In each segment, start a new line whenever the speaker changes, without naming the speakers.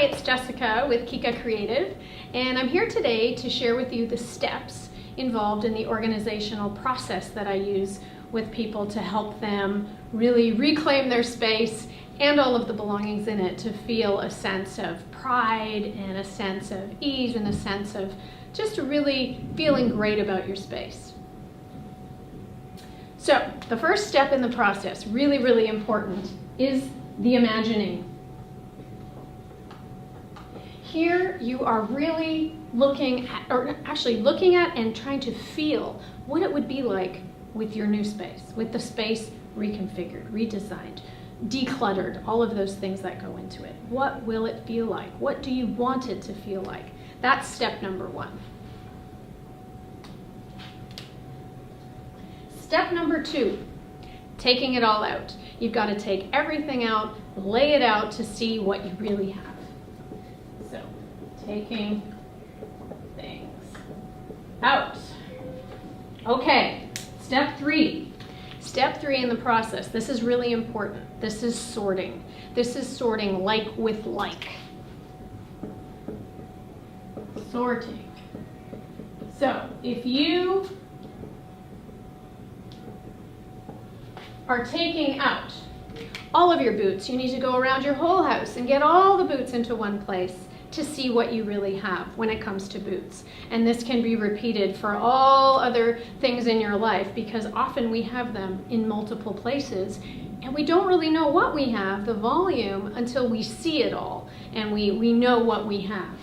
it's Jessica with Kika Creative, and I'm here today to share with you the steps involved in the organizational process that I use with people to help them really reclaim their space and all of the belongings in it to feel a sense of pride and a sense of ease and a sense of just really feeling great about your space. So the first step in the process, really, really important, is the imagining. Here you are really looking at and trying to feel what it would be like with your new space, with the space reconfigured, redesigned, decluttered, all of those things that go into it. What will it feel like? What do you want it to feel like? That's step number one. Step number two, taking it all out. You've got to take everything out, lay it out to see what you really have. So, taking things out. Okay, step three. Step three in the process. This is really important. This is sorting. This is sorting like with like. Sorting. So, if you are taking out all of your boots, you need to go around your whole house and get all the boots into one place to see what you really have when it comes to boots. And this can be repeated for all other things in your life, because often we have them in multiple places and we don't really know what we have, the volume, until we see it all and we know what we have.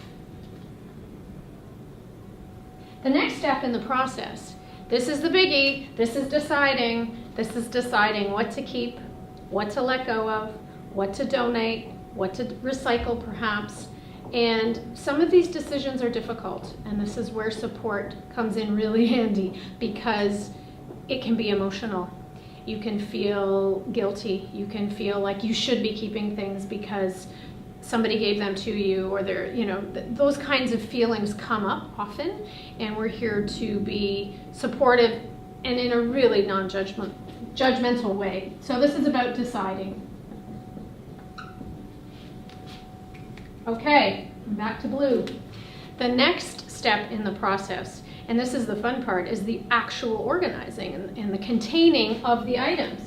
The next step in the process, this is the biggie, this is deciding what to keep, what to let go of, what to donate, what to recycle perhaps. And some of these decisions are difficult, and this is where support comes in really handy, because it can be emotional. You can feel guilty. You can feel like you should be keeping things because somebody gave them to you, or those kinds of feelings come up often, and we're here to be supportive and in a really non-judgmental way. So this is about deciding. Okay, back to blue. The next step in the process, and this is the fun part, is the actual organizing and the containing of the items.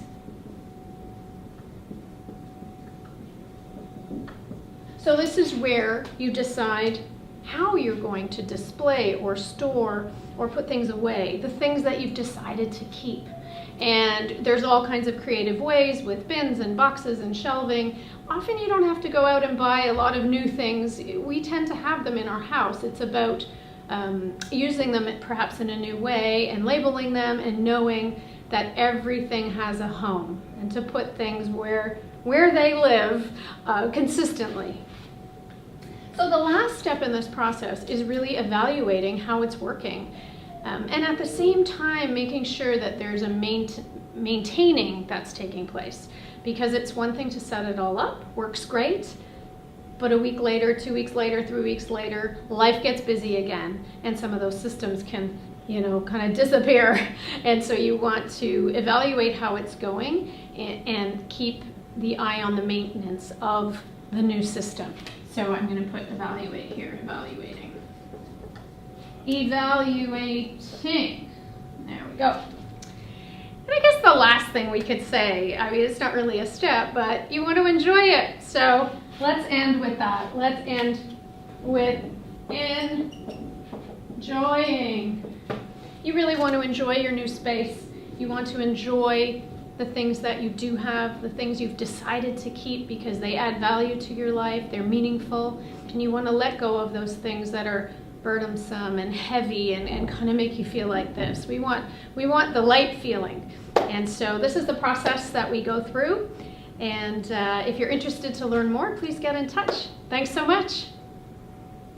So this is where you decide how you're going to display or store or put things away, the things that you've decided to keep. And there's all kinds of creative ways with bins and boxes and shelving. Often you don't have to go out and buy a lot of new things. We tend to have them in our house. It's about using them perhaps in a new way and labeling them and knowing that everything has a home, and to put things where they live consistently. So the last step in this process is really evaluating how it's working. And at the same time, making sure that there's a maintaining that's taking place. Because it's one thing to set it all up, works great, but a week later, 2 weeks later, 3 weeks later, life gets busy again, and some of those systems can, kind of disappear. And so you want to evaluate how it's going and keep the eye on the maintenance of the new system. So I'm going to put evaluate here, evaluating. Evaluating. There we go. And I guess the last thing we could say, it's not really a step, but you want to enjoy it. So let's end with that. Let's end with enjoying. You really want to enjoy your new space. You want to enjoy the things that you do have, the things you've decided to keep because they add value to your life, they're meaningful, and you want to let go of those things that are burdensome and heavy and kind of make you feel like this. We want the light feeling. And so this is the process that we go through. And if you're interested to learn more, please get in touch. Thanks so much.